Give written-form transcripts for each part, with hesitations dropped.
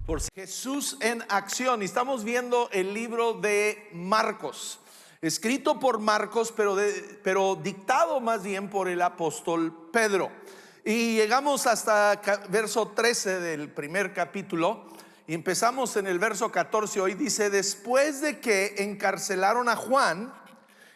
Por Jesús en acción. Y estamos viendo el libro de Marcos, escrito por Marcos, pero dictado más bien por el apóstol Pedro. Y llegamos hasta verso 13 del primer capítulo. Y empezamos en el verso 14. Hoy dice: después de que encarcelaron a Juan,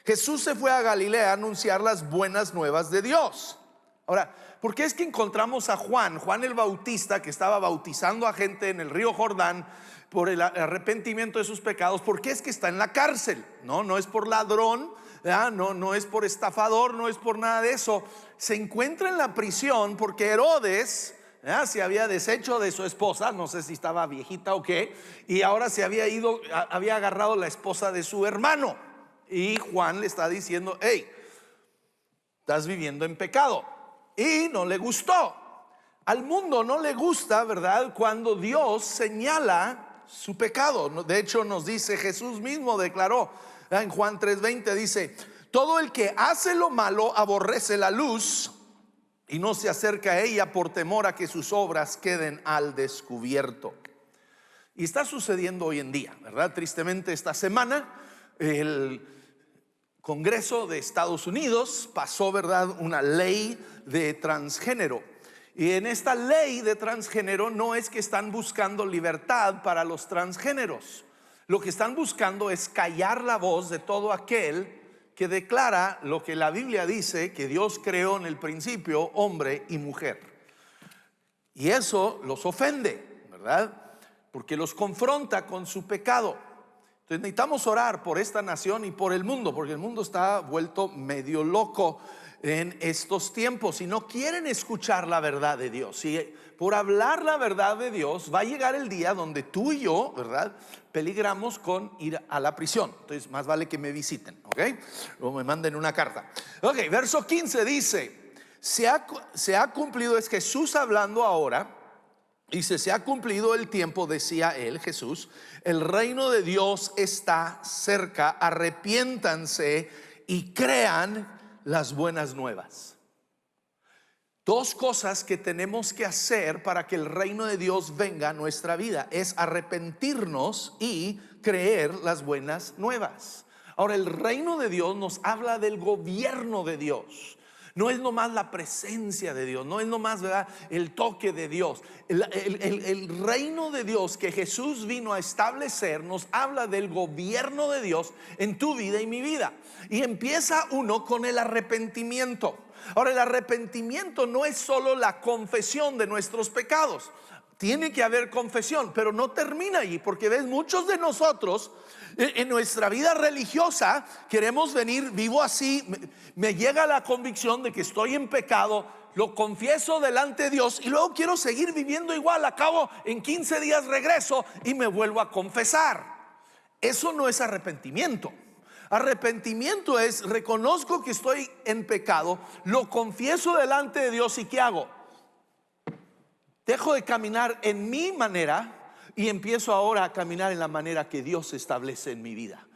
Jesús se fue a Galilea a anunciar las buenas nuevas de Dios. Ahora, ¿por qué es que encontramos a Juan el Bautista, que estaba bautizando a gente en el río Jordán por el arrepentimiento de sus pecados? ¿Por qué es que está en la cárcel? No es por ladrón, no es por estafador, no es por nada de eso. Se encuentra en la prisión porque Herodes se había deshecho de su esposa, no sé si estaba viejita o qué, y ahora había agarrado la esposa de su hermano. Y Juan le está diciendo: hey, estás viviendo en pecado. Y no le gustó. Al mundo no le gusta, ¿verdad?, cuando Dios señala su pecado. De hecho, nos dice, Jesús mismo declaró en Juan 3:20, dice: todo el que hace lo malo aborrece la luz y no se acerca a ella por temor a que sus obras queden al descubierto. Y está sucediendo hoy en día, ¿verdad? Tristemente, esta semana el Congreso de Estados Unidos pasó, ¿verdad?, una ley de transgénero. Y en esta ley de transgénero no es que están buscando libertad para los transgéneros. Lo que están buscando es callar la voz de todo aquel que declara lo que la Biblia dice, que Dios creó en el principio hombre y mujer. Y eso los ofende, ¿verdad?, porque los confronta con su pecado. Entonces necesitamos orar por esta nación y por el mundo, porque el mundo está vuelto medio loco en estos tiempos y no quieren escuchar la verdad de Dios. Y por hablar la verdad de Dios va a llegar el día donde tú y yo, ¿verdad?, peligramos con ir a la prisión. Entonces más vale que me visiten, ¿ok? O me manden una carta. Ok, verso 15 dice: se ha cumplido, es Jesús hablando ahora. Dice: se ha cumplido el tiempo, decía él, Jesús, el reino de Dios está cerca, arrepiéntanse y crean las buenas nuevas. Dos cosas que tenemos que hacer para que el reino de Dios venga a nuestra vida es arrepentirnos y creer las buenas nuevas. Ahora, el reino de Dios nos habla del gobierno de Dios. No es nomás la presencia de Dios, no es nomás, ¿verdad?, el toque de Dios. El reino de Dios que Jesús vino a establecer nos habla del gobierno de Dios en tu vida y mi vida. Y empieza uno con el arrepentimiento. Ahora, el arrepentimiento no es solo la confesión de nuestros pecados. Tiene que haber confesión, pero no termina allí, porque ves, muchos de nosotros en nuestra vida religiosa queremos venir, vivo así, me llega la convicción de que estoy en pecado, lo confieso delante de Dios y luego quiero seguir viviendo igual. Acabo, en 15 días regreso y me vuelvo a confesar. Eso no es arrepentimiento. Arrepentimiento es: reconozco que estoy en pecado, lo confieso delante de Dios, y ¿qué hago? Dejo de caminar en mi manera y empiezo ahora a caminar en la manera que Dios establece en mi vida.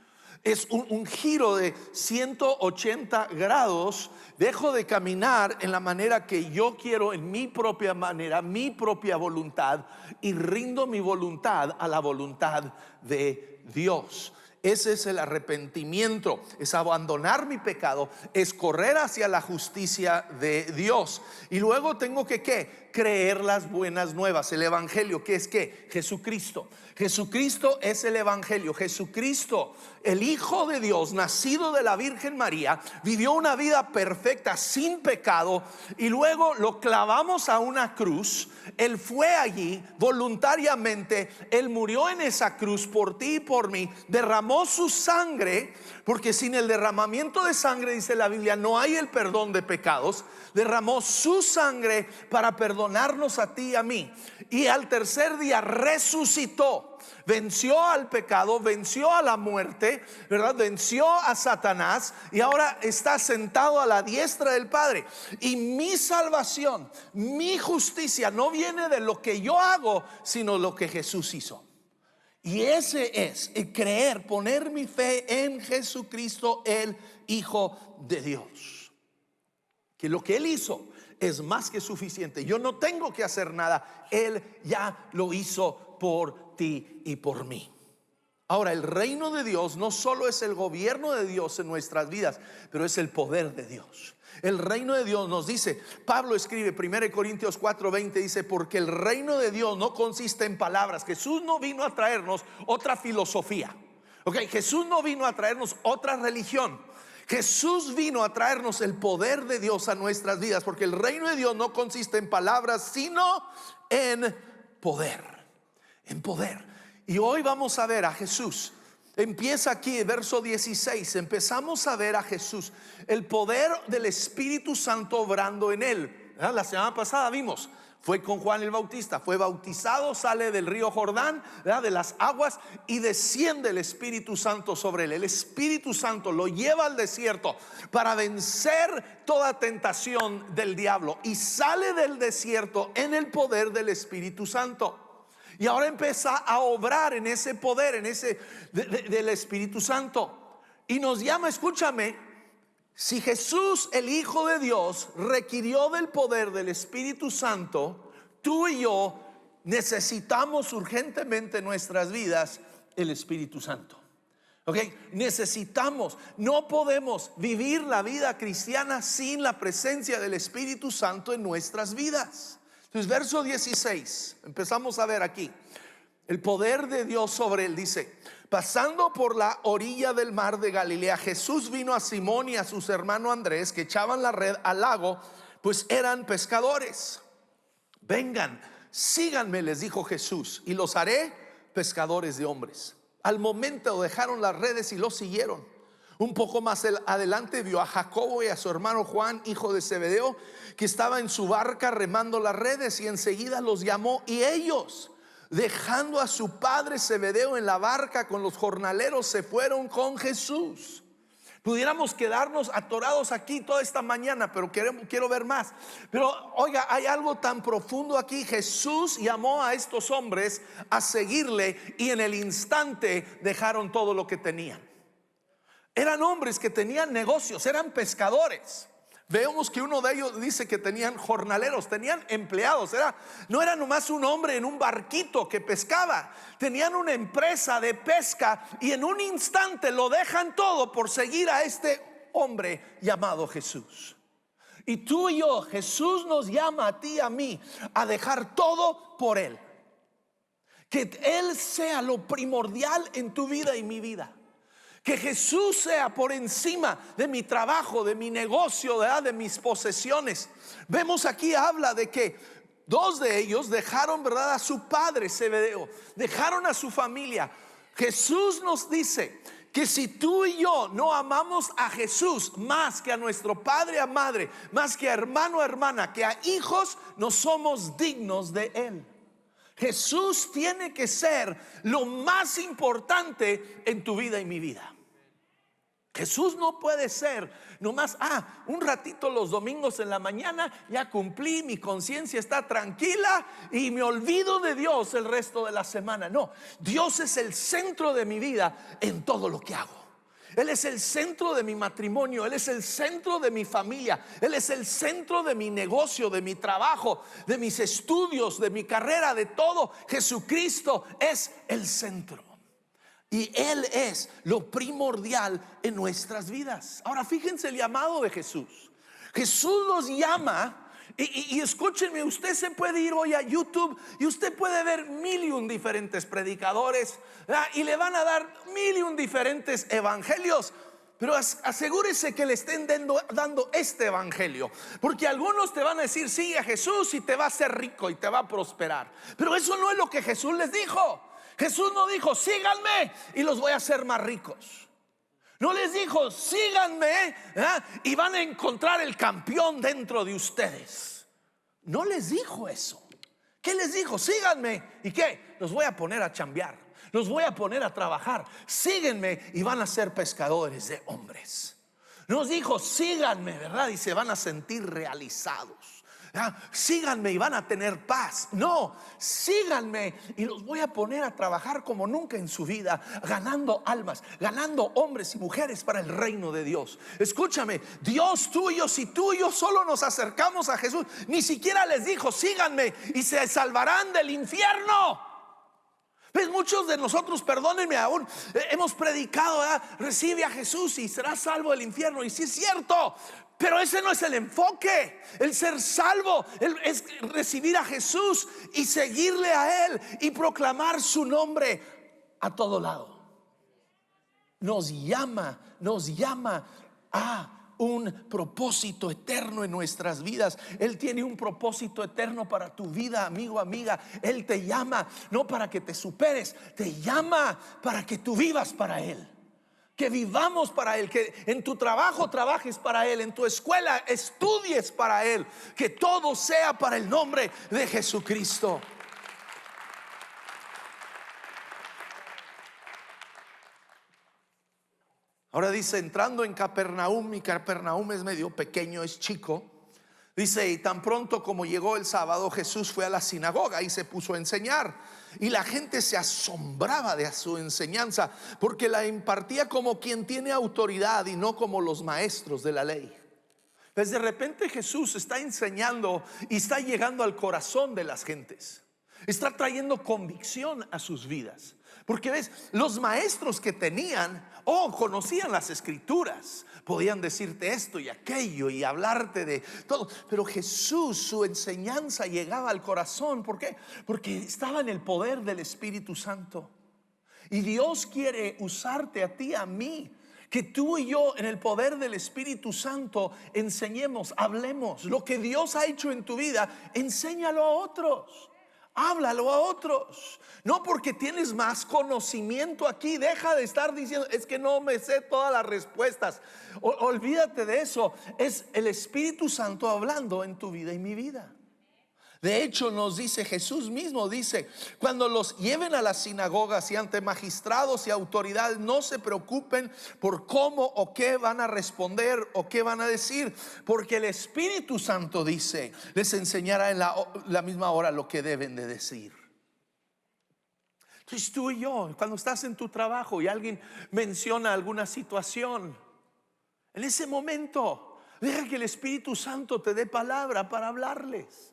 Es un giro de 180 grados. Dejo de caminar en la manera que yo quiero, en mi propia manera, mi propia voluntad, y rindo mi voluntad a la voluntad de Dios. Ese es el arrepentimiento, es abandonar mi pecado, es correr hacia la justicia de Dios. Y luego tengo que ¿qué? Creer las buenas nuevas, el evangelio, que es ¿qué? Jesucristo. Jesucristo es el evangelio. Jesucristo, el Hijo de Dios, nacido de la Virgen María, vivió una vida perfecta, sin pecado, y luego lo clavamos a una cruz. Él fue allí voluntariamente, Él murió en esa cruz por ti y por mí, derramó su sangre, porque sin el derramamiento de sangre, dice la Biblia, no hay el perdón de pecados. Derramó su sangre para perdonarnos a ti y a mí, y al tercer día resucitó. Venció al pecado, venció a la muerte, ¿verdad? Venció a Satanás, y ahora está sentado a la diestra del Padre. Y mi salvación, mi justicia no viene de lo que yo hago, sino lo que Jesús hizo. Y ese es el creer, poner mi fe en Jesucristo, el Hijo de Dios. Que lo que Él hizo es más que suficiente. Yo no tengo que hacer nada. Él ya lo hizo por ti y por mí. Ahora, el reino de Dios no solo es el gobierno de Dios en nuestras vidas, pero es el poder de Dios. El reino de Dios nos dice, Pablo escribe 1 Corintios 4:20, dice, porque el reino de Dios no consiste en palabras. Jesús no vino a traernos otra filosofía. Jesús no vino a traernos otra religión. Jesús vino a traernos el poder de Dios a nuestras vidas, porque el reino de Dios no consiste en palabras, sino en poder. En poder. Y hoy vamos a ver a Jesús. Empieza aquí, verso 16. Empezamos a ver a Jesús, el poder del Espíritu Santo obrando en él. La semana pasada vimos, fue con Juan el Bautista, fue bautizado, sale del río Jordán, de las aguas, y desciende el Espíritu Santo sobre él. El Espíritu Santo lo lleva al desierto para vencer toda tentación del diablo, y sale del desierto en el poder del Espíritu Santo. Y ahora empieza a obrar en ese poder, en ese del Espíritu Santo. Y nos llama, escúchame, si Jesús, el Hijo de Dios, requirió del poder del Espíritu Santo, tú y yo necesitamos urgentemente en nuestras vidas el Espíritu Santo. Necesitamos, no podemos vivir la vida cristiana sin la presencia del Espíritu Santo en nuestras vidas. Entonces, verso 16, empezamos a ver aquí el poder de Dios sobre él. Dice, pasando por la orilla del mar de Galilea, Jesús vino a Simón y a sus hermanos Andrés, que echaban la red al lago, pues eran pescadores. Vengan, síganme, les dijo Jesús, y los haré pescadores de hombres. Al momento dejaron las redes y los siguieron. Un poco más adelante vio a Jacobo y a su hermano Juan, hijo de Zebedeo, que estaba en su barca remando las redes, y enseguida los llamó, y ellos, dejando a su padre Zebedeo en la barca con los jornaleros, se fueron con Jesús. Pudiéramos quedarnos atorados aquí toda esta mañana, pero quiero ver más. Pero oiga, hay algo tan profundo aquí. Jesús llamó a estos hombres a seguirle, y en el instante dejaron todo lo que tenían. Eran hombres que tenían negocios, eran pescadores. Vemos que uno de ellos dice que tenían jornaleros, tenían empleados. No era nomás un hombre en un barquito que pescaba. Tenían una empresa de pesca, y en un instante lo dejan todo por seguir a este hombre llamado Jesús. Y tú y yo, Jesús nos llama a ti y a mí a dejar todo por Él. Que Él sea lo primordial en tu vida y mi vida. Que Jesús sea por encima de mi trabajo, de mi negocio, de mis posesiones. Vemos aquí, habla de que dos de ellos dejaron, ¿verdad?, a su padre Zebedeo, dejaron a su familia. Jesús nos dice que si tú y yo no amamos a Jesús más que a nuestro padre, a madre, más que a hermano, a hermana, que a hijos, no somos dignos de Él. Jesús tiene que ser lo más importante en tu vida y mi vida. Jesús no puede ser nomás, un ratito los domingos en la mañana, ya cumplí, mi conciencia está tranquila y me olvido de Dios el resto de la semana. No, Dios es el centro de mi vida en todo lo que hago. Él es el centro de mi matrimonio, Él es el centro de mi familia, Él es el centro de mi negocio, de mi trabajo, de mis estudios, de mi carrera, de todo. Jesucristo es el centro, y Él es lo primordial en nuestras vidas. Ahora fíjense el llamado de Jesús. Jesús los llama. Y escúchenme, usted se puede ir hoy a YouTube y usted puede ver 1001 diferentes predicadores, y le van a dar 1001 diferentes evangelios. Pero asegúrese que le estén dando este evangelio, porque algunos te van a decir sigue a Jesús y te va a hacer rico y te va a prosperar. Pero eso no es lo que Jesús les dijo. Jesús no dijo síganme y los voy a hacer más ricos. No les dijo síganme y van a encontrar el campeón dentro de ustedes. No les dijo eso. ¿Qué les dijo? Síganme. ¿Y qué? Los voy a poner a chambear, los voy a poner a trabajar. Síguenme y van a ser pescadores de hombres. Nos dijo síganme, ¿verdad? Y se van a sentir realizados. Síganme y van a tener paz. No, síganme y los voy a poner a trabajar como nunca en su vida, ganando almas, ganando hombres y mujeres para el reino de Dios. Escúchame, Dios tuyo, si tú y yo solo nos acercamos a Jesús, ni siquiera les dijo síganme y se salvarán del infierno. ¿Ves? Muchos de nosotros, perdónenme aún, hemos predicado, recibe a Jesús y serás salvo del infierno. Y sí es cierto, pero ese no es el enfoque. El ser salvo es recibir a Jesús y seguirle a Él y proclamar su nombre a todo lado. Nos llama a un propósito eterno en nuestras vidas. Él tiene un propósito eterno para tu vida, amigo, amiga. Él te llama no para que te superes, te llama para que tú vivas para Él, que vivamos para Él, que en tu trabajo trabajes para Él, en tu escuela estudies para Él, que todo sea para el nombre de Jesucristo. Ahora dice, entrando en Capernaum, y Capernaum es medio pequeño, es chico. Dice, y tan pronto como llegó el sábado, Jesús fue a la sinagoga y se puso a enseñar. Y la gente se asombraba de su enseñanza, porque la impartía como quien tiene autoridad y no como los maestros de la ley. Pues de repente Jesús está enseñando y está llegando al corazón de las gentes. Está trayendo convicción a sus vidas. Porque ves, los maestros que tenían, conocían las escrituras, podían decirte esto y aquello y hablarte de todo. Pero Jesús, su enseñanza llegaba al corazón. ¿Por qué? Porque estaba en el poder del Espíritu Santo. Y Dios quiere usarte a ti, a mí, que tú y yo en el poder del Espíritu Santo enseñemos, hablemos lo que Dios ha hecho en tu vida. Enséñalo a otros. Háblalo a otros. No porque tienes más conocimiento aquí. Deja de estar diciendo, es que no me sé todas las respuestas. Olvídate de eso. Es el Espíritu Santo hablando en tu vida y mi vida. De hecho nos dice, Jesús mismo dice, cuando los lleven a las sinagogas y ante magistrados y autoridades, no se preocupen por cómo o qué van a responder o qué van a decir, porque el Espíritu Santo dice, les enseñará en la misma hora lo que deben de decir. Entonces tú y yo, cuando estás en tu trabajo y alguien menciona alguna situación, en ese momento deja que el Espíritu Santo te dé palabra para hablarles.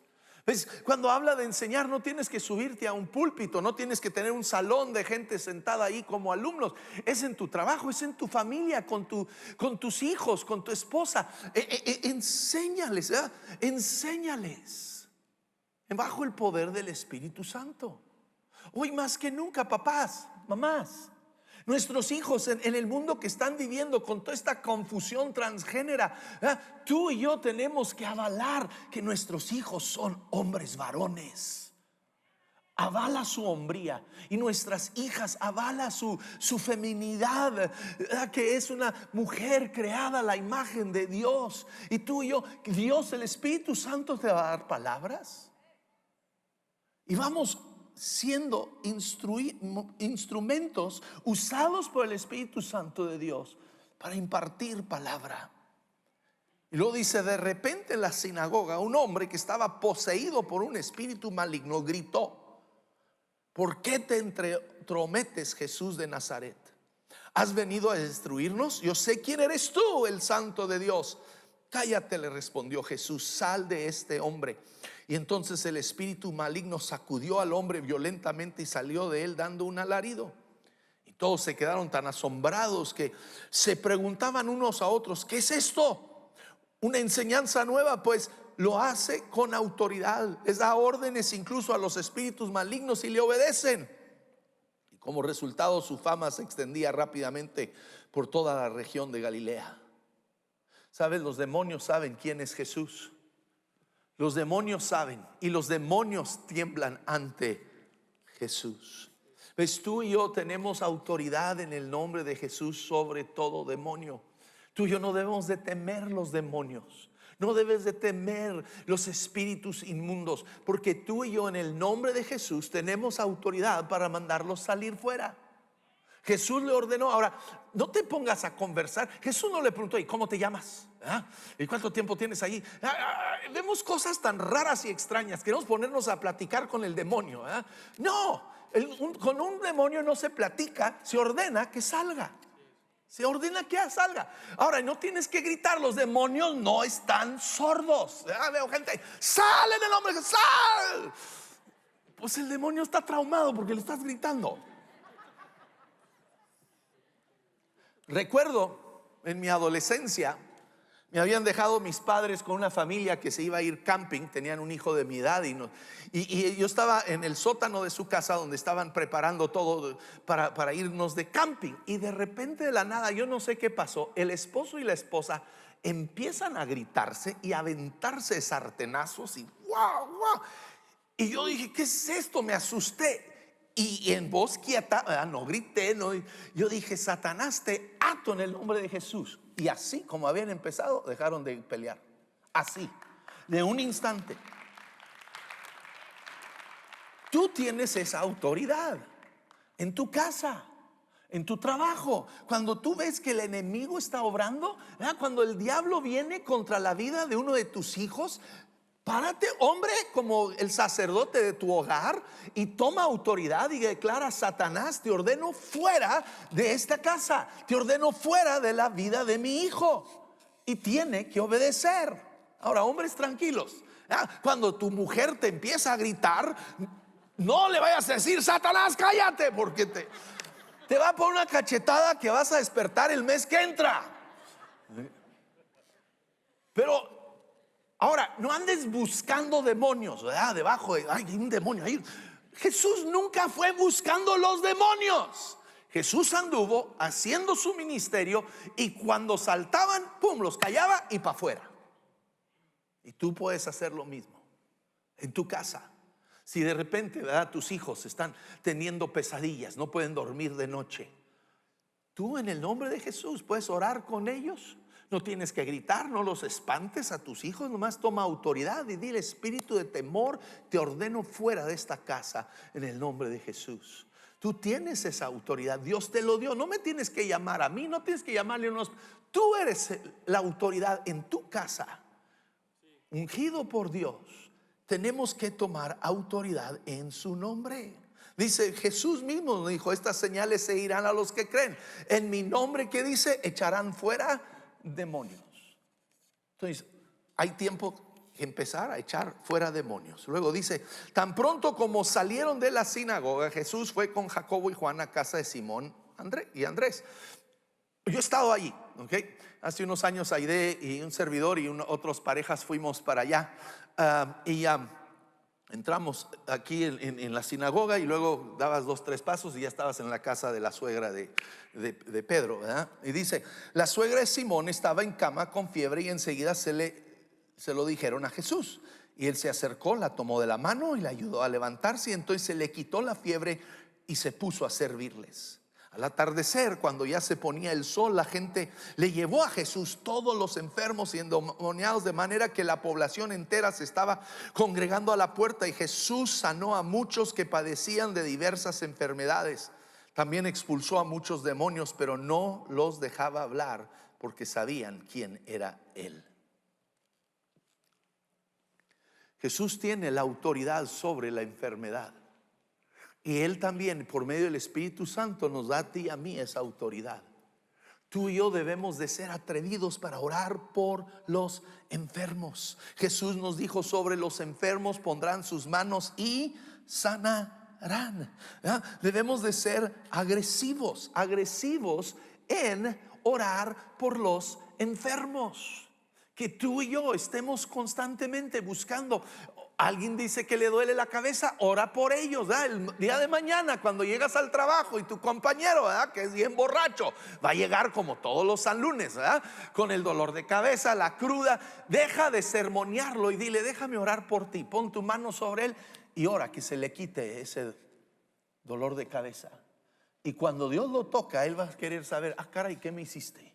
¿Ves? Cuando habla de enseñar, no tienes que subirte a un púlpito, no tienes que tener un salón de gente sentada ahí como alumnos. Es en tu trabajo, es en tu familia, con tus hijos, con tu esposa. Enséñales, enséñales bajo el poder del Espíritu Santo. Hoy más que nunca, papás, mamás, nuestros hijos en el mundo que están viviendo con toda esta confusión transgénera, tú y yo tenemos que avalar que nuestros hijos son hombres varones. Avala su hombría, y nuestras hijas avala su feminidad, que es una mujer creada a la imagen de Dios. Y tú y yo, Dios, el Espíritu Santo te va a dar palabras y vamos siendo instrumentos usados por el Espíritu Santo de Dios para impartir palabra. Y luego dice, de repente en la sinagoga un hombre que estaba poseído por un espíritu maligno gritó: ¿por qué te entrometes, Jesús de Nazaret? ¿Has venido a destruirnos? Yo sé quién eres tú, el Santo de Dios. Cállate, le respondió Jesús, sal de este hombre. Y entonces el espíritu maligno sacudió al hombre violentamente y salió de él dando un alarido. Y todos se quedaron tan asombrados que se preguntaban unos a otros, ¿qué es esto? Una enseñanza nueva, pues lo hace con autoridad. Les da órdenes incluso a los espíritus malignos y le obedecen. Y como resultado su fama se extendía rápidamente por toda la región de Galilea. ¿Sabes? Los demonios saben quién es Jesús. Los demonios saben, y los demonios tiemblan ante Jesús. Pues tú y yo tenemos autoridad en el nombre de Jesús sobre todo demonio. Tú y yo no debemos de temer los demonios. No debes de temer los espíritus inmundos, porque tú y yo en el nombre de Jesús tenemos autoridad para mandarlos salir fuera. Jesús le ordenó. Ahora, no te pongas a conversar. Jesús no le preguntó: ¿y cómo te llamas? ¿Y cuánto tiempo tienes ahí? Vemos cosas tan raras y extrañas. Queremos ponernos a platicar con el demonio. No, con un demonio no se platica, se ordena que salga. Se ordena que salga. Ahora, no tienes que gritar, los demonios no están sordos. Veo gente: sale en el nombre de Jesús, sal. Pues el demonio está traumado porque le estás gritando. Recuerdo en mi adolescencia, me habían dejado mis padres con una familia que se iba a ir camping. Tenían un hijo de mi edad y yo estaba en el sótano de su casa, donde estaban preparando todo para irnos de camping. Y de repente, de la nada, yo no sé qué pasó, el esposo y la esposa empiezan a gritarse y a aventarse sartenazos y wow, wow. Y yo dije: ¿qué es esto? Me asusté. Y en voz quieta, no grité, no. Yo dije: Satanás, te ato en el nombre de Jesús. Y así como habían empezado, dejaron de pelear. Así, de un instante. Tú tienes esa autoridad en tu casa, en tu trabajo. Cuando tú ves que el enemigo está obrando, cuando el diablo viene contra la vida de uno de tus hijos, párate, hombre, como el sacerdote de tu hogar, y toma autoridad y declara: Satanás, te ordeno fuera de esta casa, te ordeno fuera de la vida de mi hijo. Y tiene que obedecer. Ahora, hombres, tranquilos. Cuando tu mujer te empieza a gritar, no le vayas a decir: Satanás, cállate, porque te va a poner una cachetada que vas a despertar el mes que entra. Pero ahora, no andes buscando demonios, debajo de: hay un demonio ahí. Jesús nunca fue buscando los demonios. Jesús anduvo haciendo su ministerio, y cuando saltaban, pum, los callaba y para afuera. Y tú puedes hacer lo mismo en tu casa. Si de repente, tus hijos están teniendo pesadillas, no pueden dormir de noche, tú, en el nombre de Jesús, puedes orar con ellos. No tienes que gritar, no los espantes a tus hijos. Nomás toma autoridad y dile: espíritu de temor, te ordeno fuera de esta casa en el nombre de Jesús. Tú tienes esa autoridad, Dios te lo dio. No me tienes que llamar a mí, no tienes que llamarle a unos. Tú eres la autoridad en tu casa, ungido por Dios. Tenemos que tomar autoridad en su nombre. Dice, Jesús mismo nos dijo: estas señales se irán a los que creen. En mi nombre, ¿qué dice? Echarán fuera demonios. Entonces, hay tiempo que empezar a echar fuera demonios. Luego dice: tan pronto como salieron de la sinagoga, Jesús fue con Jacobo y Juan a casa de Simón y Andrés. Yo he estado allí, hace unos años Aide y un servidor y otras parejas fuimos para allá, entramos aquí en la sinagoga, y luego dabas 2-3 pasos y ya estabas en la casa de la suegra de Pedro, ¿verdad? Y dice: la suegra de Simón estaba en cama con fiebre, y enseguida se lo dijeron a Jesús. Y él se acercó, la tomó de la mano y la ayudó a levantarse, y entonces se le quitó la fiebre y se puso a servirles. Al atardecer, cuando ya se ponía el sol, la gente le llevó a Jesús todos los enfermos y endemoniados, de manera que la población entera se estaba congregando a la puerta. Y Jesús sanó a muchos que padecían de diversas enfermedades. También expulsó a muchos demonios, pero no los dejaba hablar, porque sabían quién era Él. Jesús tiene la autoridad sobre la enfermedad. Y Él también, por medio del Espíritu Santo, nos da a ti y a mí esa autoridad. Tú y yo debemos de ser atrevidos para orar por los enfermos. Jesús nos dijo: sobre los enfermos pondrán sus manos y sanarán. Debemos de ser agresivos en orar por los enfermos. Que tú y yo estemos constantemente buscando. Alguien dice que le duele la cabeza, ora por ellos. El día de mañana, cuando llegas al trabajo y tu compañero, que es bien borracho, va a llegar como todos los San Lunes, con el dolor de cabeza, la cruda, deja de sermonearlo y dile: déjame orar por ti. Pon tu mano sobre él y ora que se le quite ese dolor de cabeza. Y cuando Dios lo toca, él va a querer saber: caray, ¿qué me hiciste?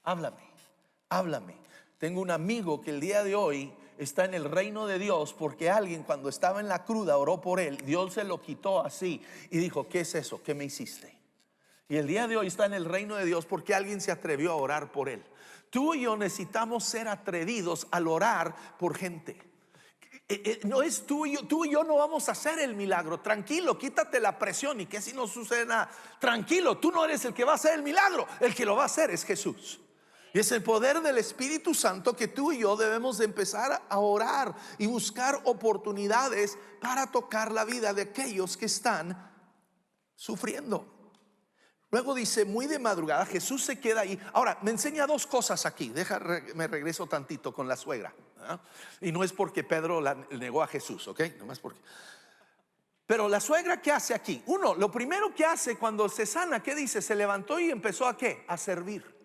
Háblame. Tengo un amigo que el día de hoy está en el reino de Dios, porque alguien, cuando estaba en la cruda, oró por él. Dios se lo quitó así y dijo: ¿qué es eso? ¿Qué me hiciste? Y el día de hoy está en el reino de Dios porque alguien se atrevió a orar por él. Tú y yo necesitamos ser atrevidos al orar por gente. No es tú y yo no vamos a hacer el milagro. Tranquilo, quítate la presión. ¿Y qué si no sucede nada? Tranquilo, tú no eres el que va a hacer el milagro. El que lo va a hacer es Jesús. Y es el poder del Espíritu Santo que tú y yo debemos de empezar a orar y buscar oportunidades para tocar la vida de aquellos que están sufriendo. Luego dice, muy de madrugada, Jesús se queda ahí. Ahora, me enseña dos cosas aquí. Me regreso tantito con la suegra, ¿eh? Y no es porque Pedro la negó a Jesús, ¿ok? Nomás porque. Pero la suegra, ¿qué hace aquí? Uno, lo primero que hace cuando se sana, ¿qué dice? Se levantó y empezó ¿a qué? A servir.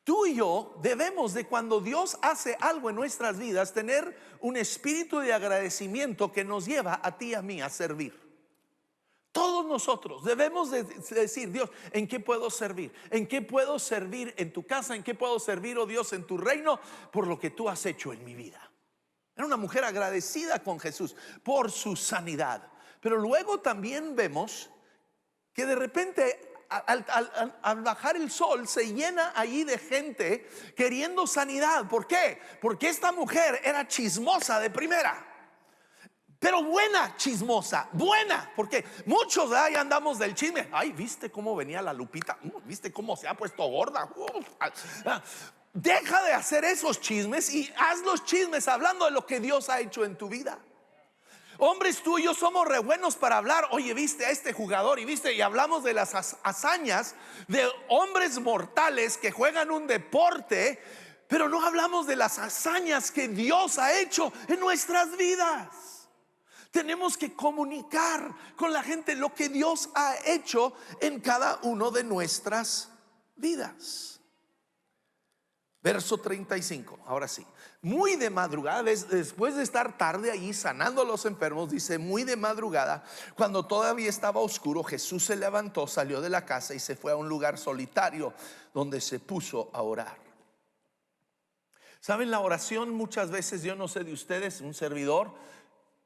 Tú y yo debemos de, cuando Dios hace algo en nuestras vidas, tener un espíritu de agradecimiento que nos lleva a ti y a mí a servir. Todos nosotros debemos de decir, Dios, ¿en qué puedo servir? ¿En qué puedo servir en tu casa? ¿En qué puedo servir, oh Dios, en tu reino? Por lo que tú has hecho en mi vida. Era una mujer agradecida con Jesús por su sanidad. Pero luego también vemos que de repente al bajar el sol se llena allí de gente queriendo sanidad. ¿Por qué? Porque esta mujer era chismosa de primera. Pero buena chismosa, buena, porque muchos de ahí andamos del chisme. Ay, ¿viste cómo venía la Lupita? ¿Viste cómo se ha puesto gorda? Deja de hacer esos chismes y haz los chismes hablando de lo que Dios ha hecho en tu vida. Hombres, tú y yo somos re buenos para hablar. Oye, viste a este jugador y hablamos de las hazañas de hombres mortales que juegan un deporte, pero no hablamos de las hazañas que Dios ha hecho en nuestras vidas. Tenemos que comunicar con la gente lo que Dios ha hecho en cada uno de nuestras vidas. Verso 35, ahora sí. Muy de madrugada, después de estar tarde allí sanando a los enfermos, dice, muy de madrugada, cuando todavía estaba oscuro, Jesús se levantó, salió de la casa y se fue a un lugar solitario donde se puso a orar. ¿Saben? La oración muchas veces, yo no sé de ustedes, un servidor,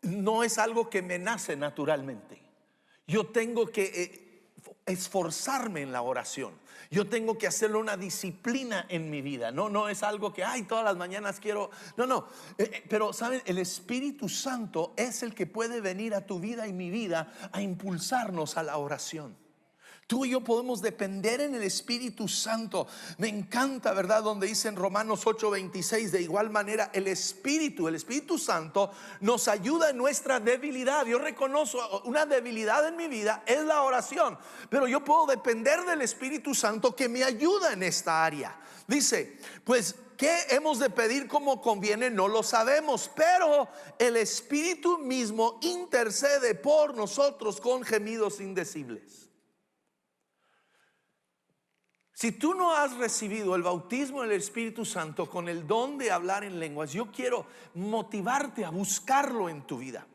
no es algo que me nace naturalmente. Yo tengo que esforzarme en la oración. Yo tengo que hacerlo una disciplina en mi vida. No es algo que todas las mañanas quiero. No. Pero saben, el Espíritu Santo es el que puede venir a tu vida y mi vida a impulsarnos a la oración. Tú y yo podemos depender en el Espíritu Santo. Me encanta, ¿verdad? Donde dice en Romanos 8:26, de igual manera el Espíritu Santo nos ayuda en nuestra debilidad. Yo reconozco una debilidad en mi vida, es la oración, pero yo puedo depender del Espíritu Santo que me ayuda en esta área. Dice, pues, ¿qué hemos de pedir como conviene? No lo sabemos, pero el Espíritu mismo intercede por nosotros con gemidos indecibles. Si tú no has recibido el bautismo del Espíritu Santo con el don de hablar en lenguas, yo quiero motivarte a buscarlo en tu vida.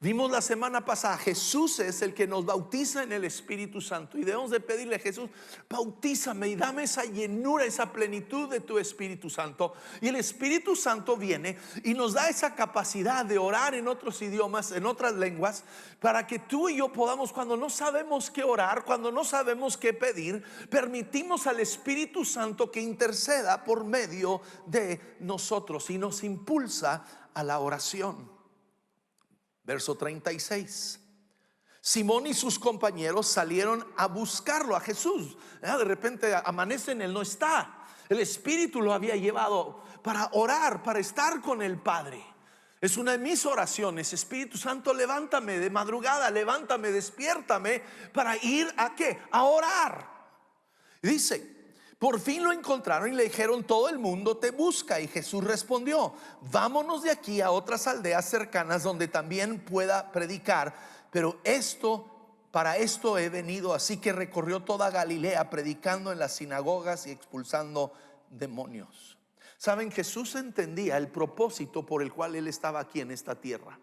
Vimos la semana pasada, Jesús es el que nos bautiza en el Espíritu Santo y debemos de pedirle a Jesús, bautízame y dame esa llenura, esa plenitud de tu Espíritu Santo. Y el Espíritu Santo viene y nos da esa capacidad de orar en otros idiomas, en otras lenguas, para que tú y yo podamos, cuando no sabemos qué orar, cuando no sabemos qué pedir, permitimos al Espíritu Santo que interceda por medio de nosotros y nos impulsa a la oración. Verso 36. Simón y sus compañeros salieron a buscarlo a Jesús. De repente amanecen, él no está. El Espíritu lo había llevado para orar, para estar con el Padre. Es una de mis oraciones. Espíritu Santo, levántame de madrugada, levántame, despiértame para ir ¿a qué? A orar. Dice, por fin lo encontraron y le dijeron, todo el mundo te busca. Y Jesús respondió, vámonos de aquí a otras aldeas cercanas donde también pueda predicar. Pero para esto he venido. Así que recorrió toda Galilea predicando en las sinagogas y expulsando demonios. Saben, Jesús entendía el propósito por el cual él estaba aquí en esta tierra.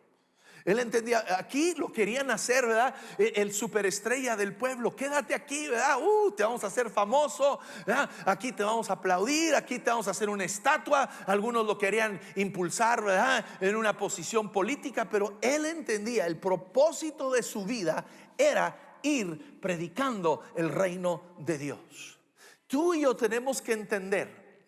Él entendía, aquí lo querían hacer, ¿verdad? El superestrella del pueblo, quédate aquí, ¿verdad? Te vamos a hacer famoso, ¿verdad? Aquí te vamos a aplaudir, aquí te vamos a hacer una estatua. Algunos lo querían impulsar, ¿verdad? En una posición política, pero él entendía el propósito de su vida era ir predicando el reino de Dios. Tú y yo tenemos que entender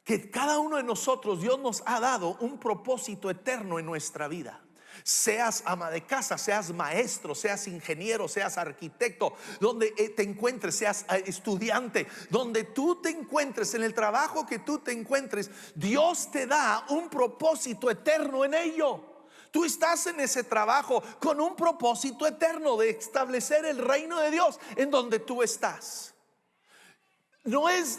que cada uno de nosotros, Dios nos ha dado un propósito eterno en nuestra vida. Seas ama de casa, seas maestro, seas ingeniero, seas arquitecto, donde te encuentres, seas estudiante, donde tú te encuentres, en el trabajo que tú te encuentres, Dios te da un propósito eterno en ello. Tú estás en ese trabajo con un propósito eterno de establecer el reino de Dios en donde tú estás. No es,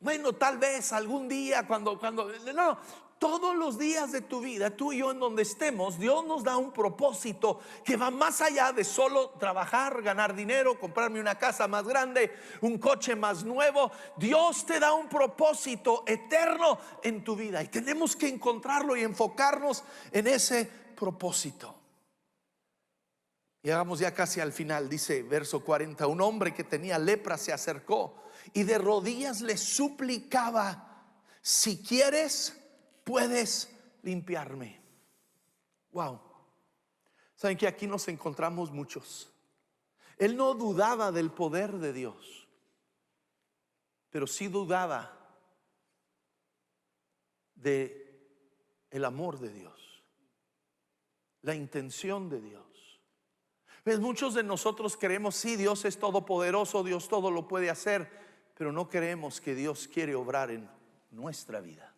bueno, tal vez algún día no. Todos los días de tu vida, tú y yo en donde estemos, Dios nos da un propósito que va más allá de solo trabajar, ganar dinero, comprarme una casa más grande, un coche más nuevo. Dios te da un propósito eterno en tu vida y tenemos que encontrarlo y enfocarnos en ese propósito. Llegamos ya casi al final. Dice verso 40: un hombre que tenía lepra se acercó y de rodillas le suplicaba: si quieres, puedes limpiarme. Wow. Saben que aquí nos encontramos muchos. Él no dudaba del poder de Dios, pero sí dudaba de el amor de Dios, la intención de Dios. ¿Ves? Muchos de nosotros creemos, sí, Dios es todopoderoso, Dios todo lo puede hacer, pero no creemos que Dios quiere obrar en nuestra vida.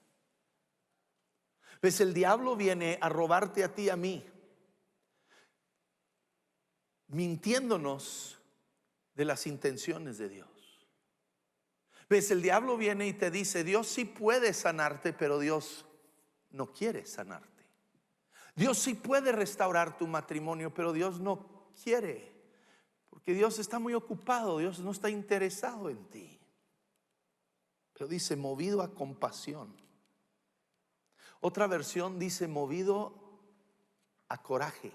¿Ves? El diablo viene a robarte a ti y a mí, mintiéndonos de las intenciones de Dios. ¿Ves? El diablo viene y te dice: Dios sí puede sanarte, pero Dios no quiere sanarte. Dios sí puede restaurar tu matrimonio, pero Dios no quiere, porque Dios está muy ocupado, Dios no está interesado en ti. Pero dice: movido a compasión. Otra versión dice: movido a coraje.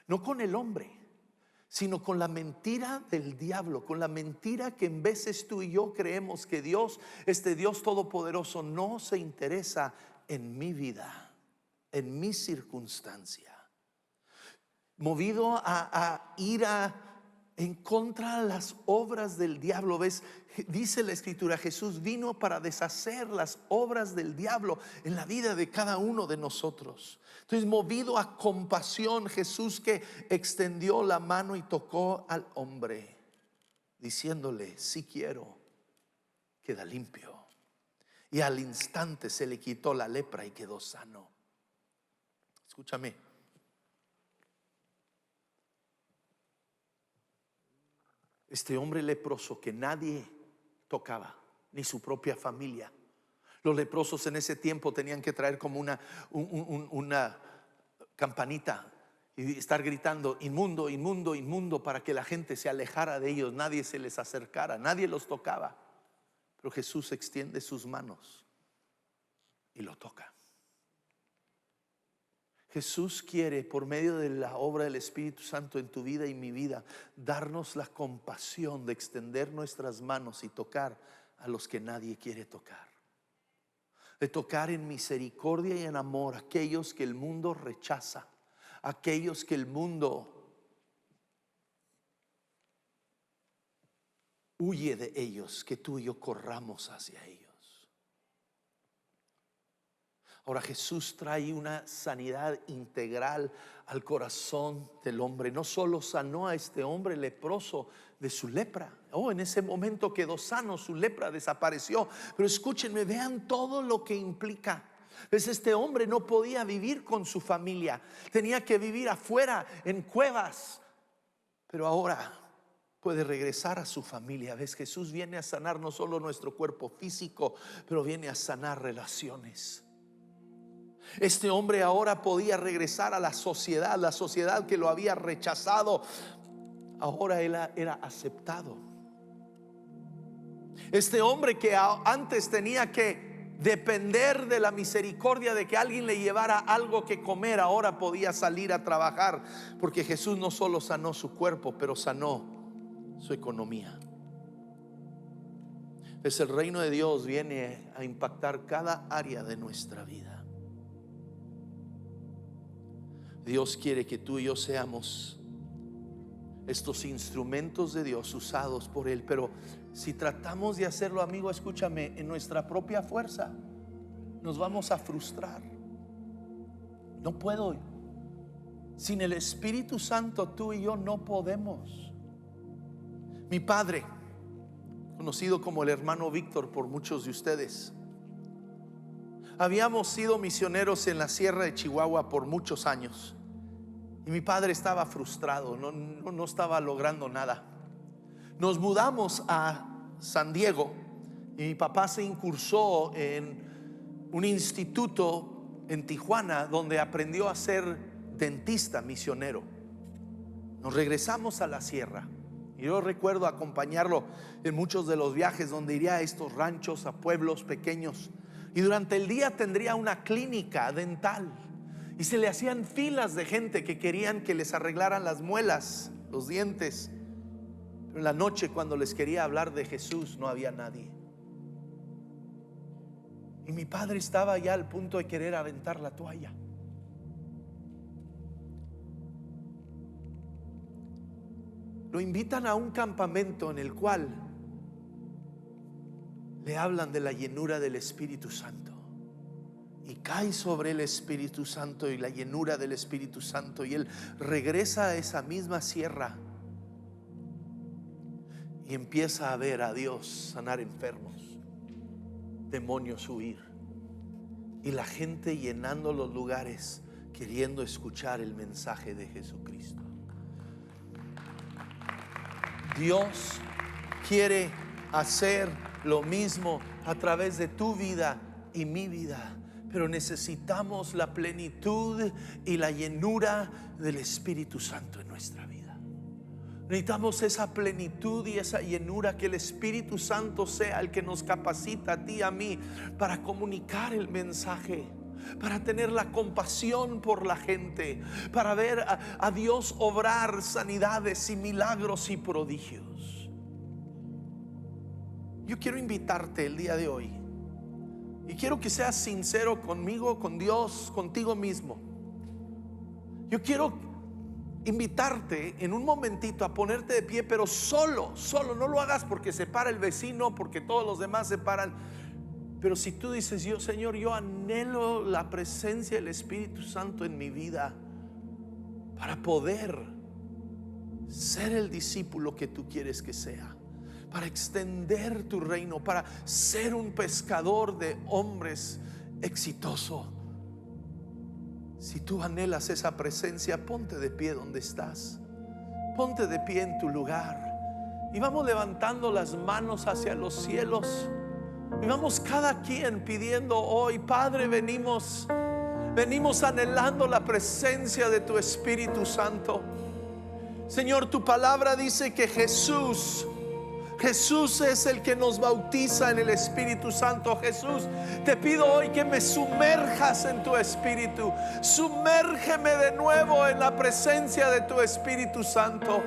No con el hombre, sino con la mentira del diablo, con la mentira que en veces tú y yo creemos que Dios, este Dios todopoderoso, no se interesa en mi vida, en mi circunstancia. Movido a ira en contra de las obras del diablo. ¿Ves? Dice la escritura: Jesús vino para deshacer las obras del diablo en la vida de cada uno de nosotros. Entonces, movido a compasión, Jesús que extendió la mano y tocó al hombre, diciéndole: si quiero, queda limpio. Y al instante se le quitó la lepra y quedó sano. Escúchame. Este hombre leproso que nadie tocaba, ni su propia familia. Los leprosos en ese tiempo tenían que traer como una campanita y estar gritando: inmundo, inmundo, inmundo, para que la gente se alejara de ellos, nadie se les acercara, nadie los tocaba. Pero Jesús extiende sus manos y lo toca. Jesús quiere, por medio de la obra del Espíritu Santo en tu vida y mi vida, darnos la compasión de extender nuestras manos y tocar a los que nadie quiere tocar. De tocar en misericordia y en amor a aquellos que el mundo rechaza, aquellos que el mundo huye de ellos, que tú y yo corramos hacia ellos. Ahora Jesús trae una sanidad integral al corazón del hombre. No solo sanó a este hombre leproso de su lepra. En ese momento quedó sano, su lepra desapareció. Pero escúchenme, vean todo lo que implica. Pues este hombre no podía vivir con su familia, tenía que vivir afuera en cuevas. Pero ahora puede regresar a su familia. ¿Ves? Jesús viene a sanar no solo nuestro cuerpo físico, pero viene a sanar relaciones. Este hombre ahora podía regresar a la sociedad que lo había rechazado. Ahora él era aceptado. Este hombre que antes tenía que depender de la misericordia de que alguien le llevara algo que comer, ahora podía salir a trabajar, porque Jesús no solo sanó su cuerpo, pero sanó su economía. Pues el reino de Dios viene a impactar cada área de nuestra vida. Dios quiere que tú y yo seamos estos instrumentos de Dios usados por Él. Pero si tratamos de hacerlo, amigo, escúchame, en nuestra propia fuerza, nos vamos a frustrar. No puedo. Sin el Espíritu Santo, tú y yo no podemos. Mi padre, conocido como el hermano Víctor por muchos de ustedes, habíamos sido misioneros en la sierra de Chihuahua por muchos años. Y mi padre estaba frustrado, no estaba logrando nada. Nos mudamos a San Diego y mi papá se incursó en un instituto en Tijuana, donde aprendió a ser dentista misionero. Nos regresamos a la sierra y yo recuerdo acompañarlo en muchos de los viajes donde iría a estos ranchos, a pueblos pequeños, y durante el día tendría una clínica dental y se le hacían filas de gente que querían que les arreglaran las muelas, los dientes. Pero en la noche, cuando les quería hablar de Jesús, no había nadie. Y mi padre estaba ya al punto de querer aventar la toalla. Lo invitan a un campamento en el cual le hablan de la llenura del Espíritu Santo. Y cae sobre el Espíritu Santo y la llenura del Espíritu Santo, y él regresa a esa misma sierra y empieza a ver a Dios sanar enfermos, demonios huir, y la gente llenando los lugares queriendo escuchar el mensaje de Jesucristo. Dios quiere hacer lo mismo a través de tu vida y mi vida, pero necesitamos la plenitud y la llenura del Espíritu Santo en nuestra vida. Necesitamos esa plenitud y esa llenura, que el Espíritu Santo sea el que nos capacita a ti y a mí para comunicar el mensaje, para tener la compasión por la gente, para ver a Dios obrar sanidades y milagros y prodigios. Yo quiero invitarte el día de hoy, y quiero que seas sincero conmigo, con Dios, contigo mismo. Yo quiero invitarte en un momentito a ponerte de pie, pero solo, no lo hagas porque se para el vecino, porque todos los demás se paran. Pero si tú dices: yo, Señor, yo anhelo la presencia del Espíritu Santo en mi vida para poder ser el discípulo que tú quieres que sea, para extender tu reino, para ser un pescador de hombres exitoso. Si tú anhelas esa presencia, ponte de pie donde estás, ponte de pie en tu lugar, y vamos levantando las manos hacia los cielos, y vamos cada quien pidiendo hoy: Padre, venimos anhelando la presencia de tu Espíritu Santo. Señor, tu palabra dice que Jesús es el que nos bautiza en el Espíritu Santo. Jesús, te pido hoy que me sumerjas en tu Espíritu. Sumérgeme de nuevo en la presencia de tu Espíritu Santo.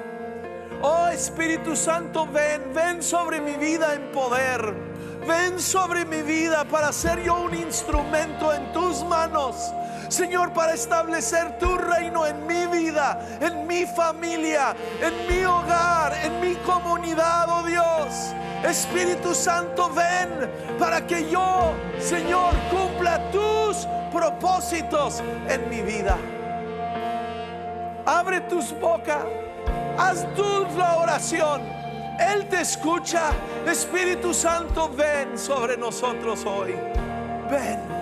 Oh Espíritu Santo, ven sobre mi vida en poder. Ven sobre mi vida para ser yo un instrumento en tus manos, Señor, para establecer tu reino en mi vida, en mi familia, en mi hogar, en mi comunidad, oh Dios. Espíritu Santo, ven para que yo, Señor, cumpla tus propósitos en mi vida. Abre tus bocas, haz tú la oración. Él te escucha. Espíritu Santo, ven sobre nosotros hoy. Ven.